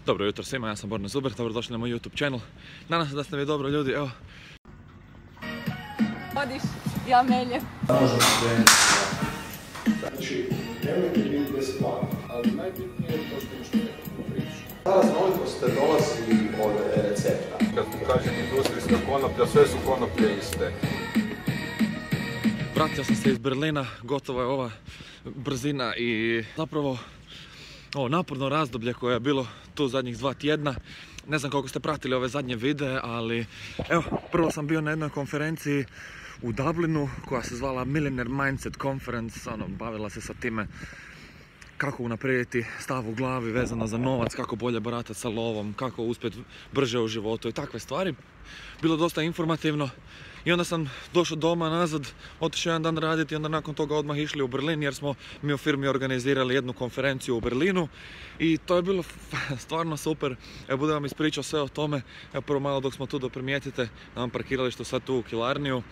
Dobro jutro svima, ja sam Borna Zuber, dobrodošli na moj YouTube channel. Nadam se da ste vi dobro ljudi, evo. Odiš, ja meljem. Možemo krenuti. Znači, nemojte biti bez plana, ali najbitnije je to što nešto nekako priča. Ta raznolikost dolazi od recepta. Kad kažem industrijska konoplja, sve su konoplje iste. Vratio sam se iz Berlina, gotovo je ova brzina i zapravo ovo naporno razdoblje koje je bilo tu zadnjih 2 tjedna. Ne znam koliko ste pratili ove zadnje videe, ali evo, prvo sam bio na jednoj konferenciji u Dublinu koja se zvala Millionaire Mindset Conference, bavila se sa time kako unaprijediti stav u glavi vezano za novac, kako bolje baratati sa lovom, kako uspjeti brže u životu i takve stvari. Bilo dosta informativno i onda sam došao doma nazad, otišao jedan dan raditi i onda nakon toga odmah išli u Berlin jer smo mi u firmi organizirali jednu konferenciju u Berlinu i to je bilo stvarno super. Evo, budem vam ispričao sve o tome. Evo, prvo malo dok smo tu da primijetite na ovom parkiralištu sad tu u Kilarniju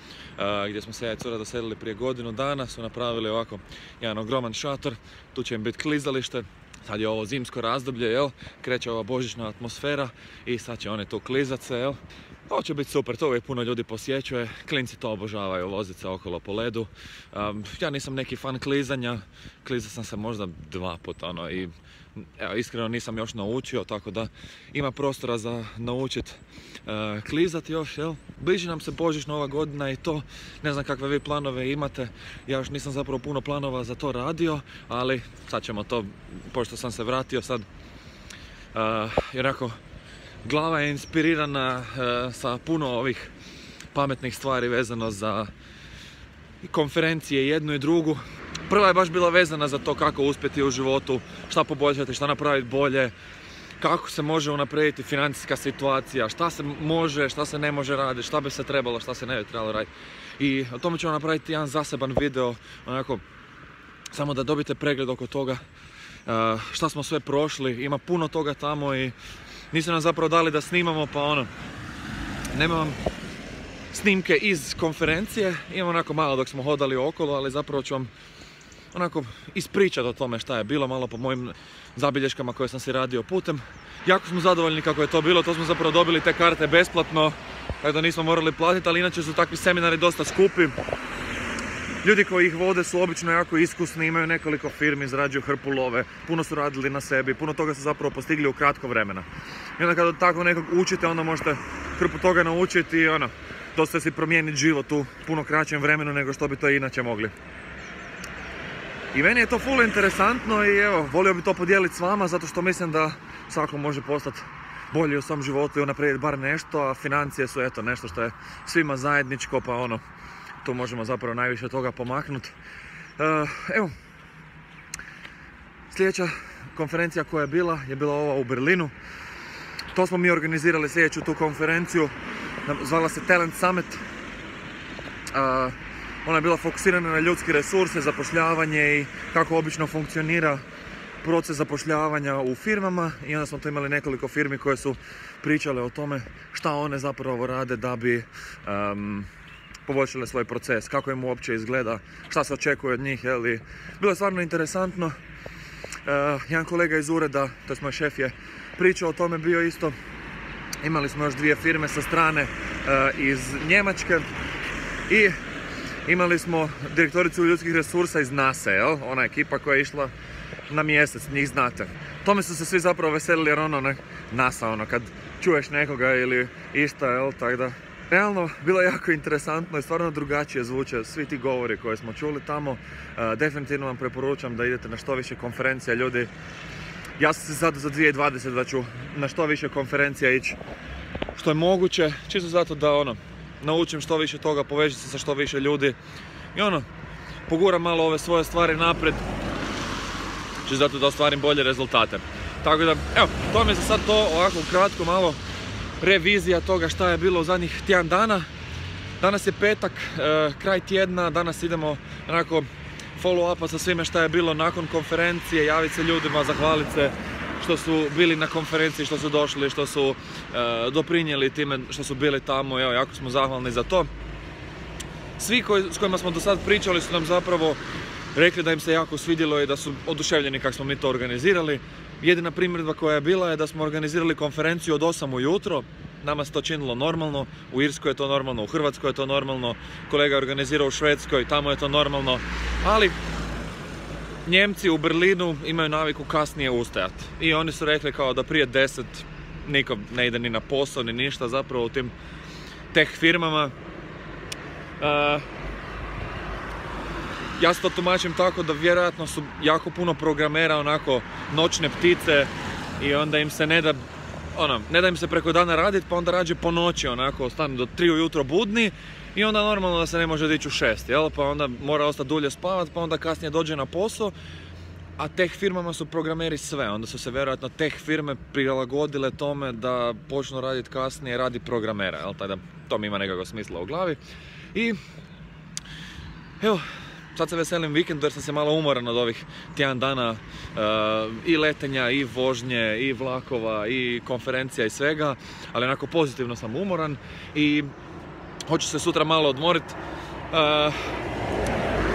gdje smo se ja i cura doselili prije godinu dana, su napravili ovako jedan ogroman šator, tu će im biti klizalište. Sad je ovo zimsko razdoblje, jel? Kreće ova božićna atmosfera i sad će one tu klizat se, jel? To će biti super, to uvijek puno ljudi posjećuje, klinci to obožavaju, vozit se okolo po ledu. Ja nisam neki fan klizanja, klizao sam se možda 2 puta i evo, iskreno nisam još naučio, tako da ima prostora za naučiti klizati još, jel? Bliži nam se božićna ova godina i to, ne znam kakve vi planove imate, ja još nisam zapravo puno planova za to radio, ali sad ćemo to, pošto sam se vratio sad, jer ako glava je inspirirana sa puno ovih pametnih stvari vezano za konferencije jednu i drugu. Prva je baš bila vezana za to kako uspjeti u životu, šta poboljšati, šta napraviti bolje, kako se može unaprijediti financijska situacija, šta se može, šta se ne može raditi, šta bi se trebalo, šta se ne bi trebalo raditi. I o tome ćemo napraviti jedan zaseban video, onako, samo da dobijete pregled oko toga šta smo sve prošli, ima puno toga tamo i nisu nam zapravo dali da snimamo, pa nemam snimke iz konferencije, imam onako malo dok smo hodali okolo, ali zapravo ću vam onako ispričati o tome šta je bilo, malo po mojim zabilješkama koje sam si radio putem. Jako smo zadovoljni kako je to bilo, to smo zapravo dobili te karte besplatno, tako da nismo morali platiti, ali inače su takvi seminari dosta skupi. Ljudi koji ih vode su obično jako iskusni, imaju nekoliko firmi, izrađuju hrpu love, puno su radili na sebi, puno toga su zapravo postigli u kratko vremena. I onda kada tako nekog učite, onda možete hrpu toga naučiti i dosta si promijeniti život u puno kraćem vremenu nego što bi to inače mogli. I meni je to full interesantno i evo, volio bi to podijeliti s vama zato što mislim da svako može postati bolji u svom životu i unaprijediti bar nešto, a financije su eto nešto što je svima zajedničko, pa tu možemo zapravo najviše toga pomaknuti. Evo, sljedeća konferencija koja je bila ova u Berlinu. To smo mi organizirali sljedeću tu konferenciju, zvala se Talent Summit. Ona je bila fokusirana na ljudske resurse, zapošljavanje i kako obično funkcionira proces zapošljavanja u firmama i onda smo tu imali nekoliko firmi koje su pričale o tome šta one zapravo rade da bi poboljšale svoj proces, kako im uopće izgleda, šta se očekuje od njih, jel? Bilo je stvarno interesantno. Jedan kolega iz ureda, to je moj šef, je pričao o tome bio isto. Imali smo još 2 firme sa strane iz Njemačke i imali smo direktoricu ljudskih resursa iz NASA, jel? Ona ekipa koja je išla na mjesec, njih znate. Tome su se svi zapravo veselili jer NASA, kad čuješ nekoga ili išta, jel? Tako da, realno, bilo je jako interesantno i stvarno drugačije zvuče svi ti govori koje smo čuli tamo. Definitivno vam preporučam da idete na što više konferencija, ljudi. Ja sam se sad za 2020 da ću na što više konferencija ići što je moguće, čisto zato da naučim što više toga, povežem se sa što više ljudi i poguram malo ove svoje stvari naprijed, čisto zato da ostvarim bolje rezultate. Tako da, evo, to mi je za sad to, ovako kratko malo revizija toga šta je bilo u zadnjih tjedan dana. Danas je petak, kraj tjedna, danas idemo onako follow-upa sa svime šta je bilo nakon konferencije, javiti se ljudima, zahvaliti se što su bili na konferenciji, što su došli, što su doprinijeli time što su bili tamo, evo, jako smo zahvalni za to. Svi s kojima smo do sad pričali su nam zapravo rekli da im se jako svidjelo i da su oduševljeni kako smo mi to organizirali. Jedina primjedba koja je bila je da smo organizirali konferenciju od 8 ujutro. Nama se to činilo normalno, u Irskoj je to normalno, u Hrvatskoj je to normalno, kolega je organizirao u Švedskoj, tamo je to normalno, ali Njemci u Berlinu imaju naviku kasnije ustajati. I oni su rekli kao da prije 10 niko ne ide ni na posao ni ništa, zapravo u tim tech firmama. Ja se to tumačim tako da vjerojatno su jako puno programera onako noćne ptice i onda im se ne da im se preko dana raditi, pa onda rađe po noći onako, ostanu do 3 ujutro budni i onda normalno da se ne može dići u 6, jel? Pa onda mora ostati dulje spavat, pa onda kasnije dođe na posao. A tech firmama su programeri sve, onda su se vjerojatno tech firme prilagodile tome da počnu raditi kasnije radi programera, jel? Tako da to mi ima nekako smisla u glavi. I evo, sad se veselim vikendu jer sam se malo umoran od ovih tjedan dana i letenja, i vožnje, i vlakova, i konferencija i svega, ali onako pozitivno sam umoran i hoću se sutra malo odmoriti.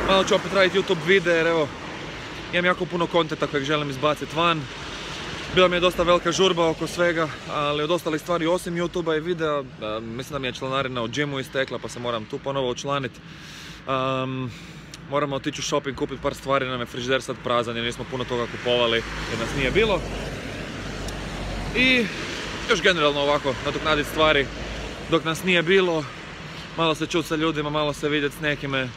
Malo ću opet raditi YouTube videe jer evo, imam jako puno kontenta kojeg želim izbaciti van. Bila mi je dosta velika žurba oko svega, ali od ostalih stvari osim YouTube-a i videa, mislim da mi je članarina u gymu istekla pa se moram tu ponovo učlaniti. Moramo otići u shopping, kupiti par stvari, nam je frižider sad prazan jer nismo puno toga kupovali jer nas nije bilo. I još generalno ovako nadoknaditi stvari dok nas nije bilo, malo se čuti sa ljudima, malo se vidjeti s nekime,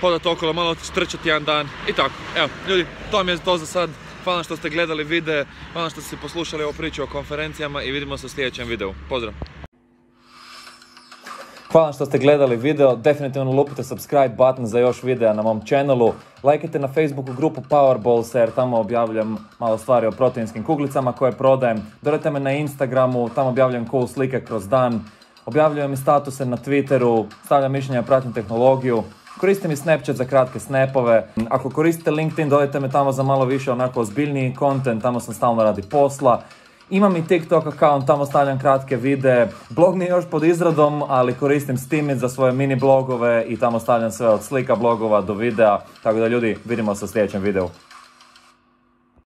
hodati okolo, malo trčati jedan dan i tako. Evo, ljudi, to mi je to za sad. Hvala što ste gledali videe, hvala što ste poslušali ovu priču o konferencijama i vidimo se u sljedećem videu. Pozdrav! Hvala što ste gledali video, definitivno lupite subscribe button za još videa na mom channelu. Lajkajte na Facebooku grupu Powerballs jer tamo objavljam malo stvari o proteinskim kuglicama koje prodajem. Dodajte me na Instagramu, tamo objavljam cool slike kroz dan. Objavljujem i statuse na Twitteru, stavljam mišljenja, pratim tehnologiju. Koristim i Snapchat za kratke snapove. Ako koristite LinkedIn, dodajte me tamo za malo više onako ozbiljniji content, tamo sam stalno radi posla. Imam i TikTok account, tamo stavljam kratke videe. Blog nije još pod izradom, ali koristim Steemit za svoje mini blogove i tamo stavljam sve od slika blogova do videa. Tako da ljudi, vidimo se u sljedećem videu.